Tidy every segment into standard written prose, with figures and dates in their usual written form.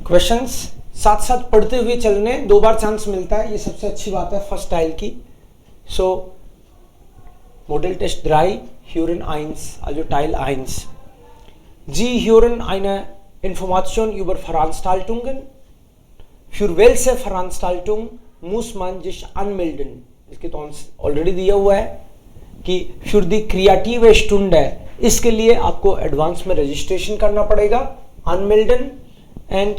क्वेश्चंस साथ साथ पढ़ते हुए चलने, 2 बार चांस मिलता है, ये सबसे अच्छी बात है फर्स्ट टाइल की. सो मॉडल टेस्ट 3 Huren 1, also Teil 1. Sie hören eine Information über Veranstaltungen. Für welche Veranstaltung muss man sich anmelden? इसके तो ऑलरेडी दिया हुआ है कि für die kreative Stunde, इसके लिए आपको एडवांस में रजिस्ट्रेशन करना पड़ेगा, anmelden and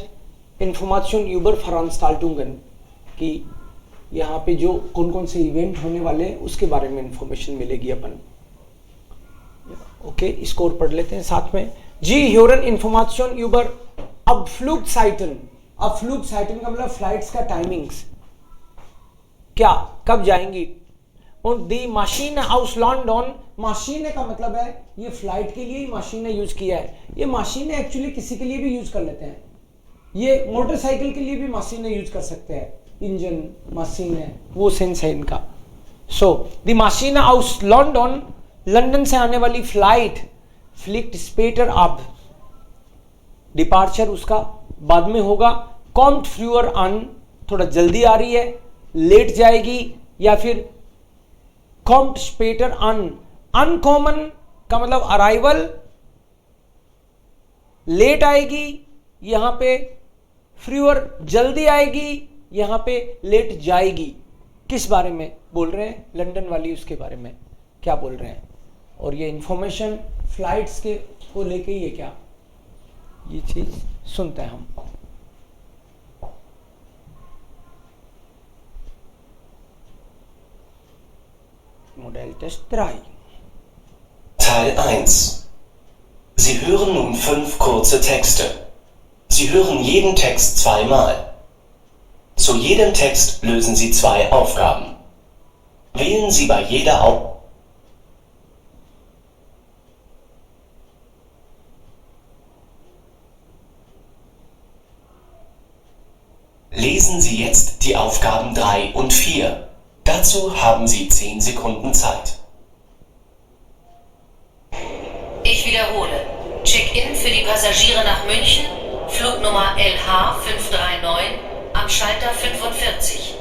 Information über Veranstaltungen, कि यहाँ पे जो कौन कौन से इवेंट होने वाले हैं उसके बारे में इंफॉर्मेशन मिलेगी अपन. ओके, इसको और पढ़ लेते हैं साथ में. जी hören Information über Abflugzeiten. Abflugzeiten का मतलब फ्लाइट्स का टाइमिंग्स, क्या कब जाएंगी. और दी मशीन aus London, मशीन का मतलब है ये फ्लाइट के लिए ही मशीन यूज किया है. ये मशीन एक्चुअली किसी के लिए भी यूज कर लेते हैं, ये मोटरसाइकिल के लिए भी मशीन यूज कर सकते हैं, इंजन मशीन है वो सेंस है इनका. सो दी मशीन aus London, लंदन से आने वाली फ्लाइट फ्लिक्ट स्पेटर अब, डिपार्चर उसका बाद में होगा. कॉम्ट फ्रूअर अन, थोड़ा जल्दी आ रही है, लेट जाएगी, या फिर कॉम्ट स्पेटर अन. अनकॉमन का मतलब अराइवल, लेट आएगी, यहां पे फ्रूअर जल्दी आएगी, यहां पे लेट जाएगी. किस बारे में बोल रहे हैं, लंदन वाली उसके बारे में क्या बोल रहे हैं. और ये इंफॉर्मेशन फ्लाइट्स के को लेके ही है क्या, ये चीज सुनते हैं हम. मॉडल टेस्ट 3 Teil 1. Sie hören nun 5 kurze Texte. Sie hören jeden Text zweimal. Zu jedem Text lösen Sie 2 Aufgaben. Wählen Sie bei jeder Aufgabe. Lesen Sie jetzt die Aufgaben 3 und 4. Dazu haben Sie 10 Sekunden Zeit. Ich wiederhole. Check-in für die Passagiere nach München, Flugnummer LH539, am Schalter 45.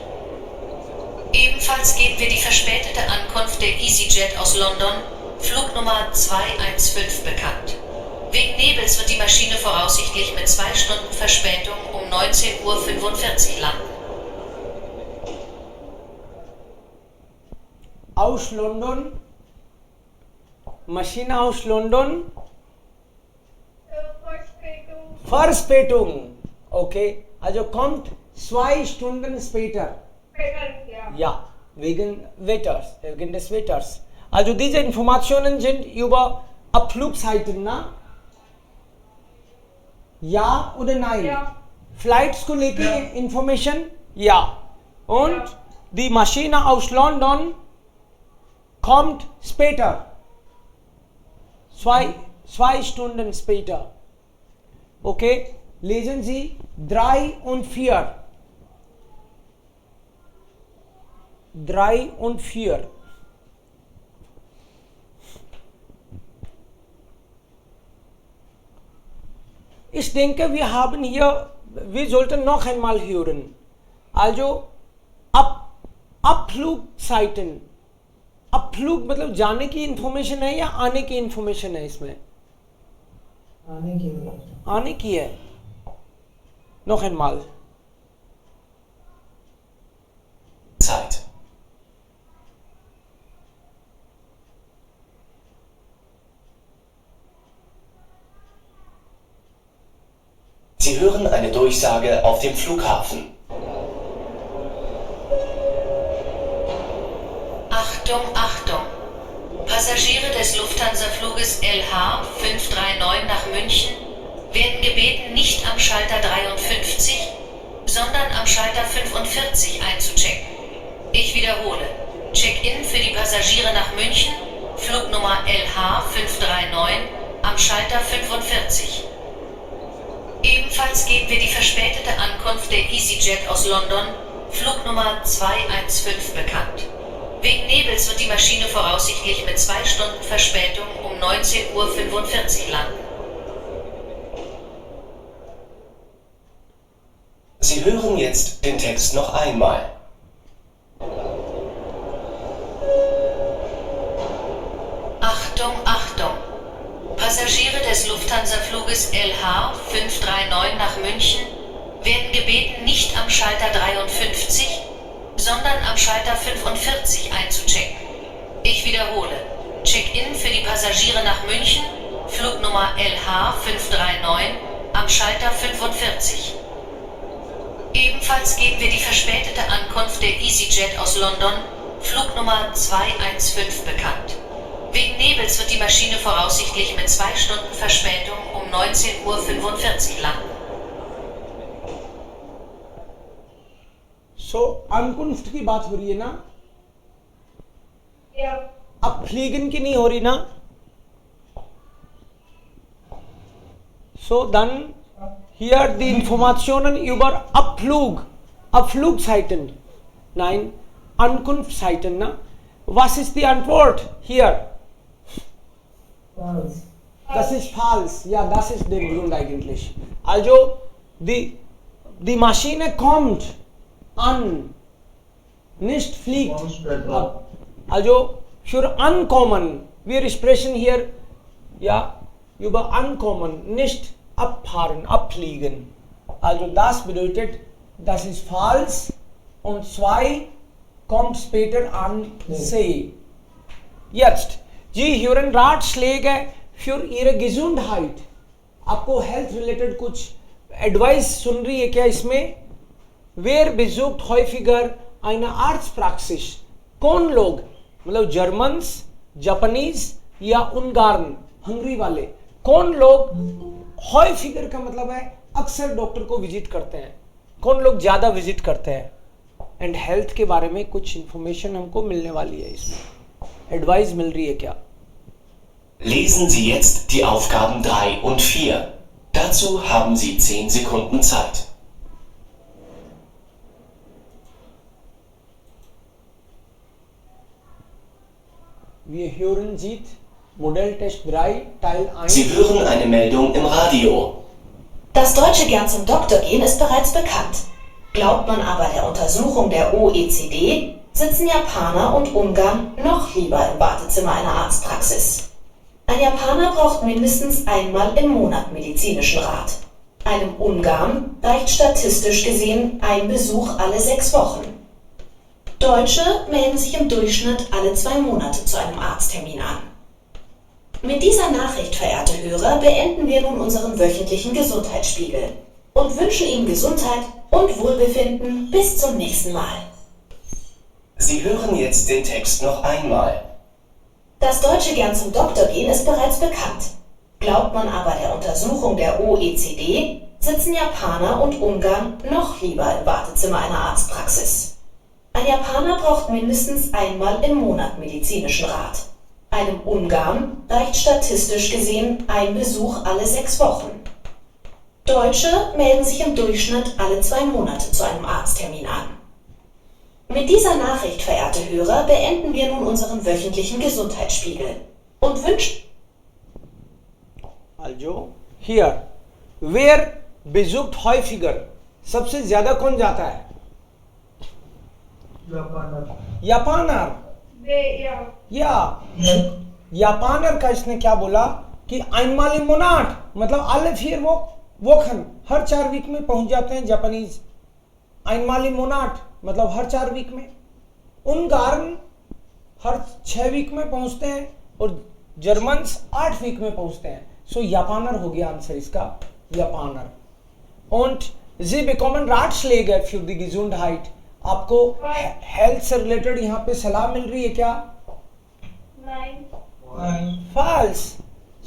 Ebenfalls geben wir die verspätete Ankunft der EasyJet aus London, Flugnummer 215, bekannt. Wegen Nebels wird die Maschine voraussichtlich mit 2 Stunden Verspätung um 19:45 Uhr landen. aus London, Maschine aus London, Verspätung. Okay, also kommt 2 Stunden später. Ja, wegen des Wetters. Also diese Informationen sind über Abflugzeiten, na? Ja oder nein? Ja. Flights को लेके Information, ja. Und die Maschine aus London kommt später. 2 Stunden später. Okay, lesen Sie 3 und 4. 3 und 4. Ich denke, wir haben hier, wir sollten noch einmal hören. Also Abflugzeiten. Abflug मतलब जाने की इंफॉर्मेशन है या आने की इंफॉर्मेशन है इसमें? आने की है. Noch einmal. Zeit. Sie hören eine Durchsage auf dem Flughafen. Achtung, Achtung! Passagiere des Lufthansa-Fluges LH539 nach München werden gebeten, nicht am Schalter 53, sondern am Schalter 45 einzuchecken. Ich wiederhole. Check-in für die Passagiere nach München, Flugnummer LH539, am Schalter 45. Ebenfalls geben wir die verspätete Ankunft der EasyJet aus London, Flugnummer 215, bekannt. Wegen Nebels wird die Maschine voraussichtlich mit 2 Stunden Verspätung um 19:45 Uhr landen. Sie hören jetzt den Text noch einmal. Achtung, Achtung! Passagiere des Lufthansa-Fluges LH539 nach München werden gebeten, nicht am Schalter 53, sondern am Schalter 45 einzuchecken. Ich wiederhole. Check-in für die Passagiere nach München, Flugnummer LH539, am Schalter 45. Ebenfalls geben wir die verspätete Ankunft der EasyJet aus London, Flugnummer 215, bekannt. Wegen Nebels wird die Maschine voraussichtlich mit 2 Stunden Verspätung um 19:45 Uhr landen. So, अनकुंफ्ट की बात हो रही है ना? अब फ्लीगन की नहीं हो रही ना? So dann hier die Informationen über Abflugzeiten. Nein, Ankunftszeiten, na? Was ist die Antwort hier? False. Das ist falsch. Ja, das ist der Grund eigentlich. Also, die Maschine kommt an, nicht fliegt. Kommt später. Also, für ankommen, wir sprechen hier ja über ankommen, nicht abfahren, abfliegen. Also, das bedeutet, das ist falsch und 2 kommt später an See. Jetzt, जी ह्यूरन राट्सलेगे für ihre Gesundheit. आपको health related कुछ एडवाइस सुन रही है क्या इसमें? Wer besucht häufiger eine Arztpraxis? कौन लोग, मतलब जर्मन्स, जापानीज या उनगारन, हंगरी वाले, कौन लोग häufiger का मतलब है अक्सर डॉक्टर को विजिट करते हैं, कौन लोग ज्यादा विजिट करते हैं? एंड हेल्थ के बारे में कुछ इंफॉर्मेशन हमको मिलने वाली है, इसमें एडवाइस मिल रही है क्या? Lesen Sie jetzt die Aufgaben 3 und 4. Dazu haben Sie 10 Sekunden Zeit. Wir hören Sie Modelltest 3 Teil 1. Sie hören eine Meldung im Radio. Das Deutsche gern zum Doktor gehen ist bereits bekannt. Glaubt man aber der Untersuchung der OECD, sitzen Japaner und Ungarn noch lieber im Wartezimmer einer Arztpraxis. Ein Japaner braucht mindestens einmal im Monat medizinischen Rat. Einem Ungarn reicht statistisch gesehen ein Besuch alle 6 Wochen. Deutsche melden sich im Durchschnitt alle 2 Monate zu einem Arzttermin an. Mit dieser Nachricht, verehrte Hörer, beenden wir nun unseren wöchentlichen Gesundheitsspiegel und wünschen Ihnen Gesundheit und Wohlbefinden bis zum nächsten Mal. Sie hören jetzt den Text noch einmal. Das Deutsche gern zum Doktor gehen ist bereits bekannt. Glaubt man aber der Untersuchung der OECD, sitzen Japaner und Ungarn noch lieber im Wartezimmer einer Arztpraxis. Ein Japaner braucht mindestens einmal im Monat medizinischen Rat. Einem Ungarn reicht statistisch gesehen ein Besuch alle 6 Wochen. Deutsche melden sich im Durchschnitt alle 2 Monate zu einem Arzttermin an. Mit dieser Nachricht, verehrte Hörer, beenden wir nun unseren wöchentlichen Gesundheitsspiegel und wünschen... Also, hier, wer besucht häufiger? सबसे ज्यादा कौन जाता है? Japaner. जापानर। या जापानर का इसने क्या बोला कि einmal im Monat, मतलब alle 4 Wochen, हर 4 वीक में पहुंच जाते हैं जापानीज। einmal im Monat मतलब हर 4 वीक में। उनगारन हर 6 वीक में पहुंचते हैं और जर्मन्स 8 वीक में पहुंचते हैं। सो जापानर हो गया आंसर इसका, जापानर। Und Sie bekommen Ratschläge für die Gesundheit. आपको हेल्थ से रिलेटेड यहाँ पे सलाह मिल रही है क्या? फॉल्स।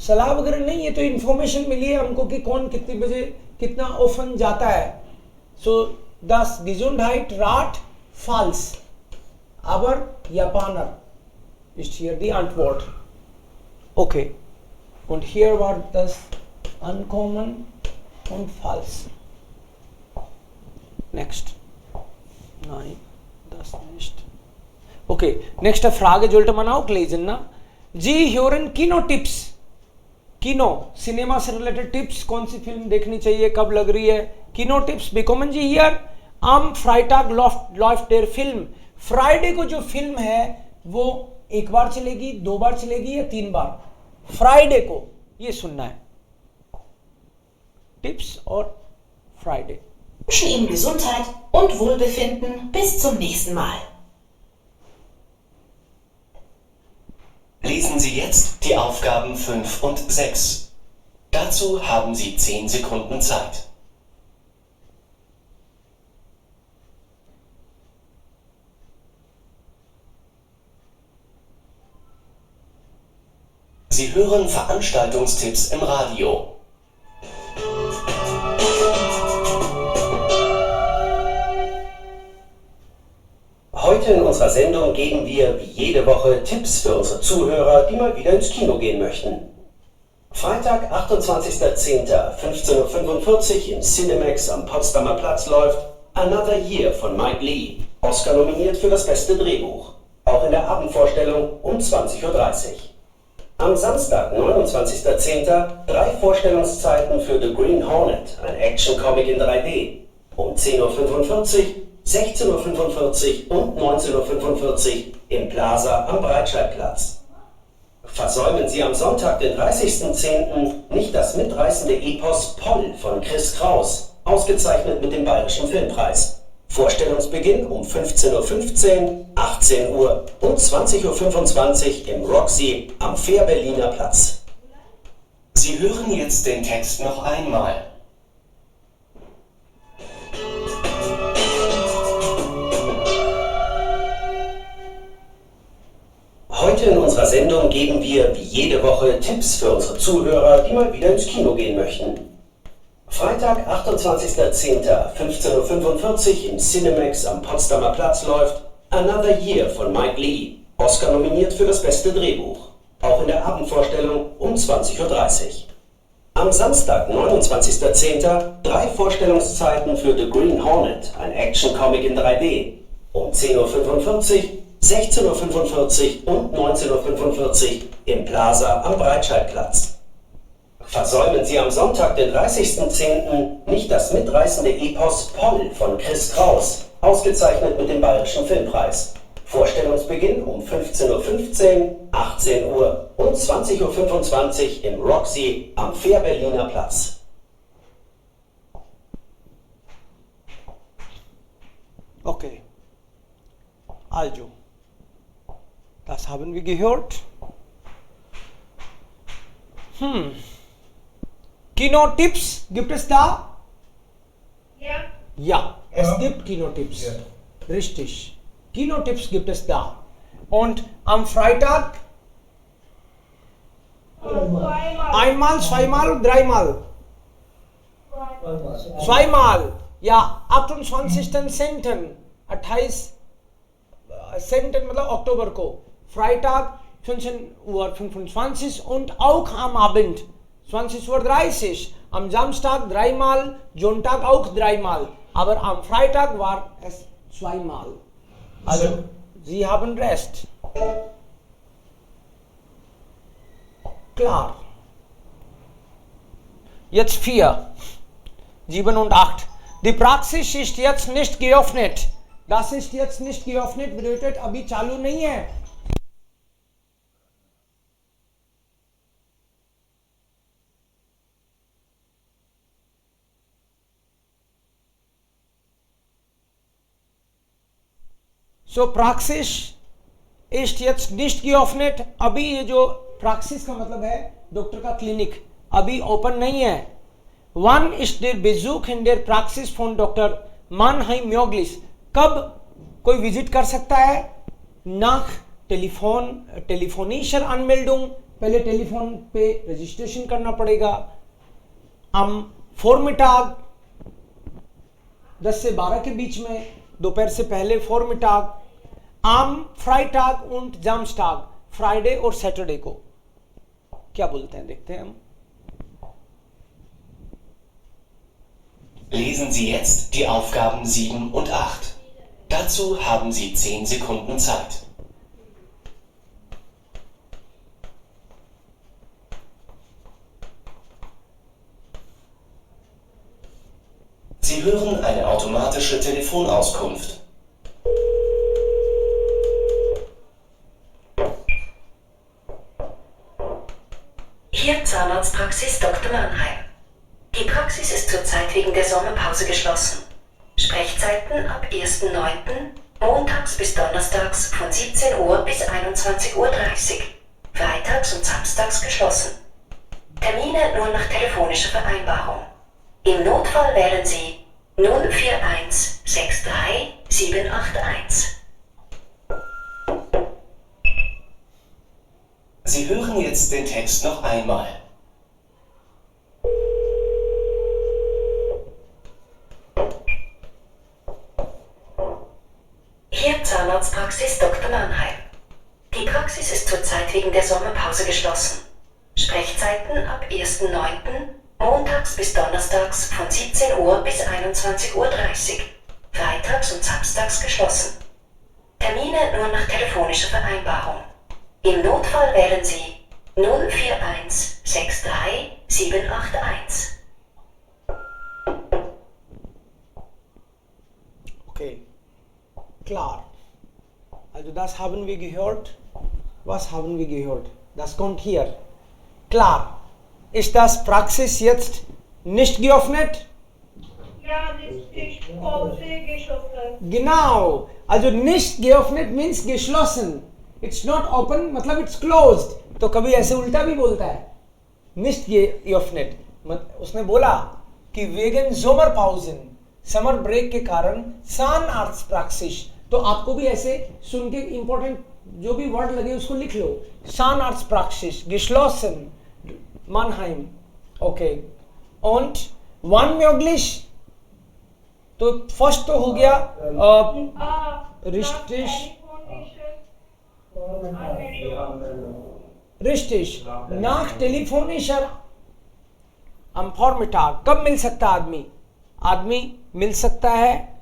सलाह वगैरह नहीं है, तो इंफॉर्मेशन मिली है हमको कि कौन कितने बजे कितना ओफन जाता है। सो das Gesundheit Rat falsch, aber Japaner ist hier die Antwort. Okay, und hier war das Ankommen und falsch. Next. Nein, das nicht. Okay, nächste Frage sollte man auch lesen, na? जी ह्यूरन किनो टिप्स, किनो सिनेमा से रिलेटेड टिप्स, कौन सी फिल्म देखनी चाहिए, कब लग रही है, Kino-Tipps bekommen Sie hier am Freitag läuft der Film. Friday को जो फिल्म है वो एक बार चलेगी, 2 बार चलेगी या 3 बार? फ्राइडे को ये सुनना है. टिप्स और Friday. Wünschen Ihnen Gesundheit und Wohlbefinden bis zum nächsten Mal. Lesen Sie jetzt die Aufgaben 5 und 6. Dazu haben Sie 10 Sekunden Zeit. Sie hören Veranstaltungstipps im Radio. Heute in unserer Sendung geben wir wie jede Woche Tipps für unsere Zuhörer, die mal wieder ins Kino gehen möchten. Freitag, 28.10. 15:45 Uhr im Cinemax am Potsdamer Platz läuft Another Year von Mike Leigh, Oscar nominiert für das beste Drehbuch. Auch in der Abendvorstellung um 20:30 Uhr. Am Samstag, 29.10. 3 Vorstellungszeiten für The Green Hornet, ein Action-Comic in 3D. Um 10:45 Uhr, 16:45 Uhr und 19:45 Uhr im Plaza am Breitscheidplatz. Versäumen Sie am Sonntag, den 30.10. nicht das mitreißende Epos Poll von Chris Kraus, ausgezeichnet mit dem Bayerischen Filmpreis. Vorstellungsbeginn um 15:15 Uhr, 18 Uhr und 20:25 Uhr im Roxy am Fähr-Berliner Platz. Sie hören jetzt den Text noch einmal. Heute in unserer Sendung geben wir wie jede Woche Tipps für unsere Zuhörer, die mal wieder ins Kino gehen möchten. Freitag, 28.10. 15:45 Uhr im Cinemax am Potsdamer Platz läuft Another Year von Mike Leigh, Oscar nominiert für das beste Drehbuch. Auch in der Abendvorstellung um 20:30 Uhr. Am Samstag, 29.10. 3 Vorstellungszeiten für The Green Hornet, ein Action-Comic in 3D. Um 10:45 Uhr, 16:45 Uhr und 19:45 Uhr im Plaza am Breitscheidplatz. Versäumen Sie am Sonntag, den 30.10. nicht das mitreißende Epos Poll von Chris Kraus, ausgezeichnet mit dem Bayerischen Filmpreis. Vorstellungsbeginn um 15:15 Uhr, 18 Uhr und 20:25 Uhr im Roxy am Fähr-Berliner Platz. Okay. Also, das haben wir gehört. Kino-Tipps, gibt es da? Ja. Ja, es gibt Kino-Tipps. Ja. Richtig. Kino-Tipps gibt es da. Und am Freitag einmal, zweimal, dreimal. Zweimal. Ja, 28. 28 मतलब अक्टूबर को Freitag 15:25 Uhr und auch am Abend 20:30 Uhr. Am Samstag dreimal, Sonntag auch dreimal. Aber am Freitag war es zweimal. Also, Sie haben recht. Klar. Jetzt 4, 7 und 8. Die Praxis ist jetzt nicht geöffnet. Das ist jetzt nicht geöffnet, bedeutet अभी चालू नहीं है. So Praxis ist jetzt nicht geöffnet. अभी ये जो Praxis का मतलब है डॉक्टर का क्लिनिक अभी ओपन नहीं है. Wann ist der Besuch in der Praxis von Dr. Mannheim möglich? कब कोई विजिट कर सकता है? nach telefonischer Anmeldung, पहले टेलीफोन पे रजिस्ट्रेशन करना पड़ेगा. am Vormittag 10 से 12 के बीच में, दोपहर से पहले Vormittag. am Freitag und Samstag, Friday और सैटरडे को. क्या बोलते हैं, देखते हैं हम. Lesen Sie jetzt die Aufgaben 7 und 8. Dazu haben Sie 10 Sekunden Zeit. Sie Sie hören eine automatische Telefonauskunft. Hier Zahnarztpraxis Dr. Mannheim. Die Praxis ist zurzeit wegen der Sommerpause geschlossen. Sprechzeiten ab 1.9. montags bis donnerstags von 17 Uhr bis 21.30 Uhr. Freitags und samstags geschlossen. Termine nur nach telefonischer Vereinbarung. Im Notfall wählen Sie 041 63 781. Sie hören jetzt den Text noch einmal. Hier Zahnarztpraxis Dr. Mannheim. Die Praxis ist zurzeit wegen der Sommerpause geschlossen. Sprechzeiten ab 1.9. montags bis donnerstags von 17 Uhr bis 21.30 Uhr. Freitags und samstags geschlossen. Termine nur nach telefonischer Vereinbarung. Im Notfall wählen Sie 041 63 781. Okay, klar. Also das haben wir gehört. Was haben wir gehört? Das kommt hier. Klar. Ist das Praxis jetzt nicht geöffnet? Ja, richtig. Pause geschlossen. Genau. Also nicht geöffnet means geschlossen. It's not open, मतलब it's closed. तो कभी ऐसे उल्टा भी बोलता है. Nicht geöffnet. उसने बोला कि wegen Sommerpausen, समर ब्रेक के कारण Zahnarztpraxis. तो आपको भी ऐसे सुन के इंपॉर्टेंट जो भी वर्ड लगे उसको लिख लो. Zahnarztpraxis, geschlossen, Mannheim. Okay. Und wann möglich? तो फर्स्ट तो हो गया richtig. Richtig. Nach telefonischer am Vormittag. कब मिल सकता है आदमी? आदमी मिल सकता है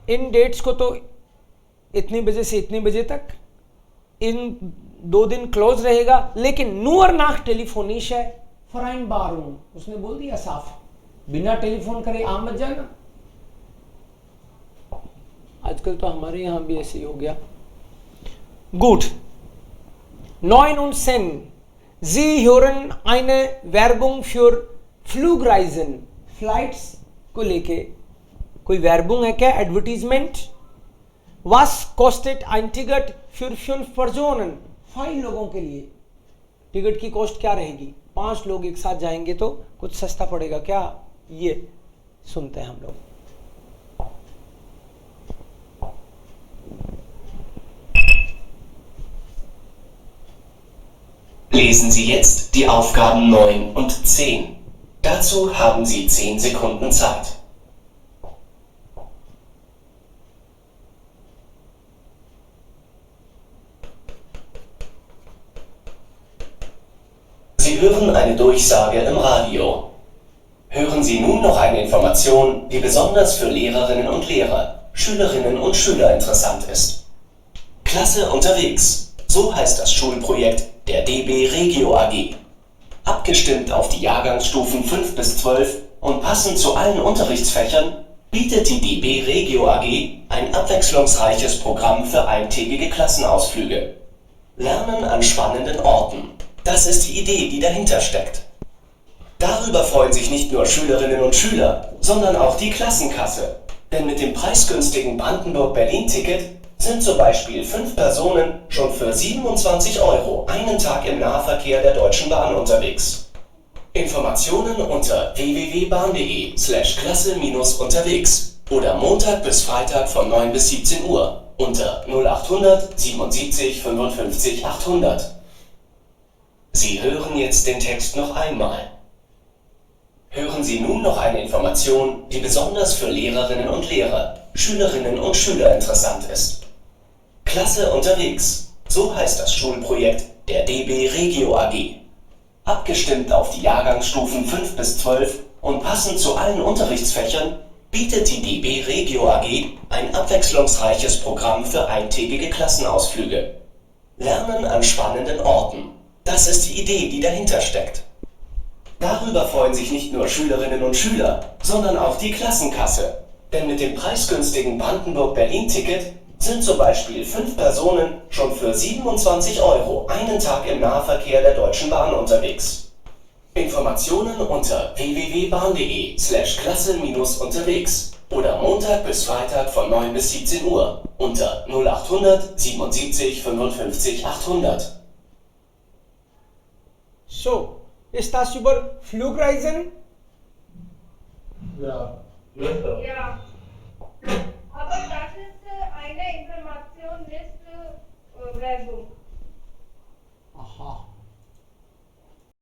इन डेट्स को तो इतनी बजे से इतनी बजे तक. इन 2 दिन क्लोज रहेगा, लेकिन नूर नाक टेलीफोनिश है Vereinbarung. उसने बोल दिया साफ, बिना टेलीफोन करे आ मत जाना. आजकल तो हमारे यहां भी ऐसे ही हो गया. Gut. 9 und 10. Sie hören eine Werbung für Flugreisen. Flights को लेके कोई Werbung है क्या? Advertisement. Was kostet ein Ticket für 5 Personen? 5 लोगों के लिए टिकट की कॉस्ट क्या रहेगी? 5 लोग एक साथ जाएंगे तो कुछ सस्ता पड़ेगा क्या? ये सुनते हैं हम लोग. Lesen Sie jetzt die Aufgaben 9 und 10. Dazu haben Sie 10 Sekunden Zeit. Sie hören eine Durchsage im Radio. Hören Sie nun noch eine Information, die besonders für Lehrerinnen und Lehrer, Schülerinnen und Schüler interessant ist. Klasse unterwegs. So heißt das Schulprojekt der DB Regio AG. Abgestimmt auf die Jahrgangsstufen 5 bis 12 und passend zu allen Unterrichtsfächern bietet die DB Regio AG ein abwechslungsreiches Programm für eintägige Klassenausflüge. Lernen an spannenden Orten. Das ist die Idee, die dahinter steckt. Darüber freuen sich nicht nur Schülerinnen und Schüler, sondern auch die Klassenkasse. Denn mit dem preisgünstigen Brandenburg-Berlin-Ticket sind zum Beispiel 5 Personen schon für 27 € einen Tag im Nahverkehr der Deutschen Bahn unterwegs. Informationen unter www.bahn.de/klasse-unterwegs oder Montag bis Freitag von 9 bis 17 Uhr unter 0800 77 55 800. Sie hören jetzt den Text noch einmal. Hören Sie nun noch eine Information, die besonders für Lehrerinnen und Lehrer, Schülerinnen und Schüler interessant ist. Klasse unterwegs. So heißt das Schulprojekt der DB Regio AG. Abgestimmt auf die Jahrgangsstufen 5 bis 12 und passend zu allen Unterrichtsfächern bietet die DB Regio AG ein abwechslungsreiches Programm für eintägige Klassenausflüge. Lernen an spannenden Orten. Das ist die Idee, die dahinter steckt. Darüber freuen sich nicht nur Schülerinnen und Schüler, sondern auch die Klassenkasse. Denn mit dem preisgünstigen Brandenburg-Berlin-Ticket sind zum Beispiel 5 Personen schon für 27 € einen Tag im Nahverkehr der Deutschen Bahn unterwegs. Informationen unter www.bahn.de/klasse-unterwegs oder Montag bis Freitag von 9 bis 17 Uhr unter 0800 77 55 800. So, ist das über Flugreisen? Ja. Ja. Aber das ist eine Information, nicht Werbung. Aha.